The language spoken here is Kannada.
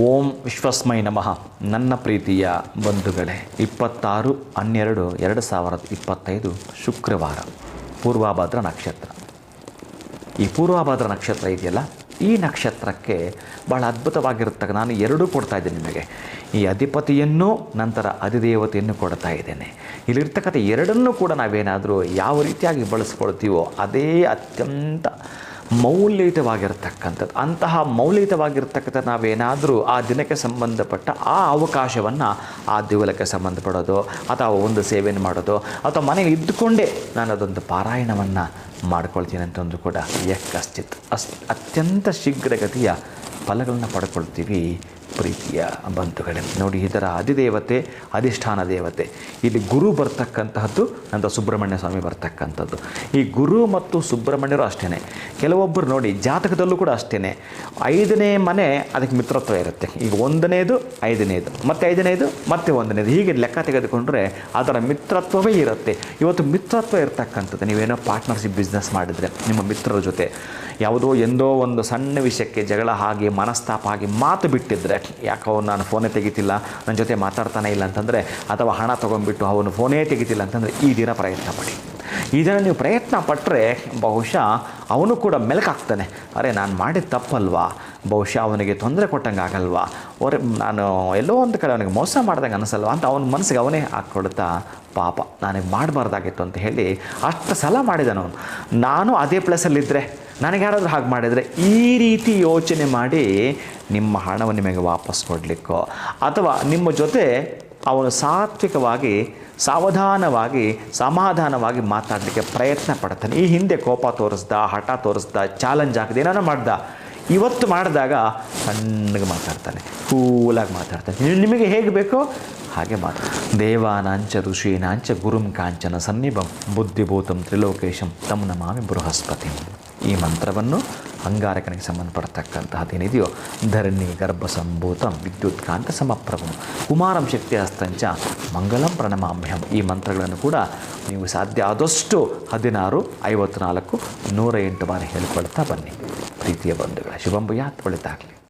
ಓಂ ವಿಶ್ವಸ್ಮೈ ನಮಃ. ನನ್ನ ಪ್ರೀತಿಯ ಬಂಧುಗಳೇ, 26/12/2025 ಶುಕ್ರವಾರ, ಪೂರ್ವಭಾದ್ರ ನಕ್ಷತ್ರ. ಈ ಪೂರ್ವಭಾದ್ರ ನಕ್ಷತ್ರ ಇದೆಯಲ್ಲ, ಈ ನಕ್ಷತ್ರಕ್ಕೆ ಭಾಳ ಅದ್ಭುತವಾಗಿರ್ತಕ್ಕ ನಾನು ಎರಡೂ ಕೊಡ್ತಾ ಇದ್ದೇನೆ ನಿಮಗೆ. ಈ ಅಧಿಪತಿಯನ್ನು ನಂತರ ಅಧಿದೇವತೆಯನ್ನು ಕೊಡ್ತಾ ಇದ್ದೇನೆ. ಇಲ್ಲಿರ್ತಕ್ಕಂಥ ಎರಡನ್ನೂ ಕೂಡ ನಾವೇನಾದರೂ ಯಾವ ರೀತಿಯಾಗಿ ಬಳಸ್ಕೊಳ್ತೀವೋ ಅದೇ ಅತ್ಯಂತ ಮೌಲ್ಯಯುತವಾಗಿರ್ತಕ್ಕಂಥದ್ದು. ಅಂತಹ ಮೌಲ್ಯಯುತವಾಗಿರ್ತಕ್ಕಂಥ ನಾವೇನಾದರೂ ಆ ದಿನಕ್ಕೆ ಸಂಬಂಧಪಟ್ಟ ಆ ಅವಕಾಶವನ್ನು ಆ ದೇಗುಲಕ್ಕೆ ಸಂಬಂಧಪಡೋದು ಅಥವಾ ಒಂದು ಸೇವೆಯನ್ನು ಮಾಡೋದು ಅಥವಾ ಮನೆಯಲ್ಲಿ ಇದ್ದುಕೊಂಡೇ ನಾನು ಅದೊಂದು ಪಾರಾಯಣವನ್ನು ಮಾಡ್ಕೊಳ್ತೀನಿ ಅಂತಂದು ಕೂಡ ಯಕ್ಕಶ್ಚಿತ್ ಅತ್ಯಂತ ಶೀಘ್ರಗತಿಯ ಫಲಗಳನ್ನು ಪಡ್ಕೊಳ್ತೀವಿ. ಪ್ರೀತಿಯ ಬಂಧುಗಳೇ, ನೋಡಿ, ಇದರ ಅಧಿದೇವತೆ ಅಧಿಷ್ಠಾನ ದೇವತೆ ಇಲ್ಲಿ ಗುರು ಬರ್ತಕ್ಕಂತಹದ್ದು, ನಂತರ ಸುಬ್ರಹ್ಮಣ್ಯ ಸ್ವಾಮಿ ಬರ್ತಕ್ಕಂಥದ್ದು. ಈ ಗುರು ಮತ್ತು ಸುಬ್ರಹ್ಮಣ್ಯರು ಅಷ್ಟೇ. ಕೆಲವೊಬ್ಬರು ನೋಡಿ ಜಾತಕದಲ್ಲೂ ಕೂಡ ಅಷ್ಟೇ, 5ನೇ ಮನೆ ಅದಕ್ಕೆ ಮಿತ್ರತ್ವ ಇರುತ್ತೆ. ಈಗ 1ನೇದು 5ನೇದು ಮತ್ತು 5ನೇದು ಮತ್ತು 1ನೇದು, ಹೀಗೆ ಲೆಕ್ಕ ತೆಗೆದುಕೊಂಡ್ರೆ ಅದರ ಮಿತ್ರತ್ವವೇ ಇರುತ್ತೆ. ಇವತ್ತು ಮಿತ್ರತ್ವ ಇರ್ತಕ್ಕಂಥದ್ದು, ನೀವೇನೋ ಪಾರ್ಟ್ನರ್ಶಿಪ್ ಬಿಸ್ನೆಸ್ ಮಾಡಿದರೆ ನಿಮ್ಮ ಮಿತ್ರರ ಜೊತೆ ಯಾವುದೋ ಎಂದೋ ಒಂದು ಸಣ್ಣ ವಿಷಯಕ್ಕೆ ಜಗಳ ಆಗಿ ಮನಸ್ತಾಪ ಆಗಿ ಮಾತು ಬಿಟ್ಟಿದ್ರೆ, ಯಾಕೋ ನಾನು ಫೋನೇ ತೆಗಿತಿಲ್ಲ, ನನ್ನ ಜೊತೆ ಮಾತಾಡ್ತಾನೆ ಇಲ್ಲ ಅಂತಂದರೆ, ಅಥವಾ ಹಣ ತೊಗೊಂಡ್ಬಿಟ್ಟು ಅವನು ಫೋನೇ ತೆಗಿತಿಲ್ಲ ಅಂತಂದರೆ, ಈ ದಿನ ಪ್ರಯತ್ನ ಪಡಿ. ಈ ದಿನ ನೀವು ಪ್ರಯತ್ನ ಪಟ್ಟರೆ ಬಹುಶಃ ಅವನು ಕೂಡ ಮೆಲುಕಾಗ್ತಾನೆ. ಅರೆ, ನಾನು ಮಾಡಿದ ತಪ್ಪಲ್ವಾ, ಬಹುಶಃ ಅವನಿಗೆ ತೊಂದರೆ ಕೊಟ್ಟಂಗೆ ಆಗಲ್ವಾ, ನಾನು ಎಲ್ಲೋ ಒಂದು ಕಡೆ ಅವನಿಗೆ ಮೋಸ ಮಾಡ್ದಂಗೆ ಅನಿಸಲ್ವಾ ಅಂತ ಅವನ ಮನಸ್ಸಿಗೆ ಅವನೇ ಹಾಕ್ಕೊಳ್ತಾ, ಪಾಪ ನನಗೆ ಮಾಡಬಾರ್ದಾಗಿತ್ತು ಅಂತ ಹೇಳಿ ಅಷ್ಟು ಸಲ ಮಾಡಿದನು. ನಾನು ಅದೇ ಪ್ಲೇಸಲ್ಲಿದ್ದರೆ, ನನಗೆ ಯಾರಾದರೂ ಹಾಗೆ ಮಾಡಿದರೆ, ಈ ರೀತಿ ಯೋಚನೆ ಮಾಡಿ ನಿಮ್ಮ ಹಣವನ್ನು ನಿಮಗೆ ವಾಪಸ್ ಕೊಡಲಿಕ್ಕೋ ಅಥವಾ ನಿಮ್ಮ ಜೊತೆ ಅವನು ಸಾತ್ವಿಕವಾಗಿ ಸಾವಧಾನವಾಗಿ ಸಮಾಧಾನವಾಗಿ ಮಾತಾಡಲಿಕ್ಕೆ ಪ್ರಯತ್ನ ಪಡ್ತಾನೆ. ಈ ಹಿಂದೆ ಕೋಪ ತೋರಿಸ್ದ, ಹಠ ತೋರಿಸ್ದ, ಚಾಲೆಂಜ್ ಹಾಕಿದ, ಏನಾನ ಮಾಡ್ದ, ಇವತ್ತು ಮಾಡಿದಾಗ ಸಣ್ಣಗೆ ಮಾತಾಡ್ತಾನೆ, ಕೂಲಾಗಿ ಮಾತಾಡ್ತಾನೆ. ನಿಮಗೆ ಹೇಗೆ ಬೇಕೋ ಹಾಗೆ ದೇವಾನಾಂಚ ಋಷೀನಾಂಚ ಗುರುಂ ಕಾಂಚನ ಸನ್ನಿಭಂ ಬುದ್ಧಿಭೂತಂ ತ್ರಿಲೋಕೇಶಂ ತಂ ನಮಾಮಿ ಬೃಹಸ್ಪತಿ. ಈ ಮಂತ್ರವನ್ನು ಅಂಗಾರಕನಿಗೆ ಸಂಬಂಧಪಡ್ತಕ್ಕಂತಹದ್ದೇನಿದೆಯೋ, ಧರಣಿ ಗರ್ಭ ಸಂಭೂತಂ ವಿದ್ಯುತ್ ಕಾಂತ ಸಮಪ್ರಭಂ ಕುಮಾರಂ ಶಕ್ತಿ ಹಸ್ತಂಚ ಮಂಗಲಂ ಪ್ರಣಮಾಮ್ಯಹಂ. ಈ ಮಂತ್ರಗಳನ್ನು ಕೂಡ ನೀವು ಸಾಧ್ಯ ಆದಷ್ಟು 16, 54, 108 ಬಾರಿ ಹೇಳಿಕೊಳ್ತಾ ಬನ್ನಿ. ಪ್ರೀತಿಯ ಬಂಧುಗಳ ಶುಭಂ ಭೂಯಾತ್, ಒಳಿತಾಗಲಿ.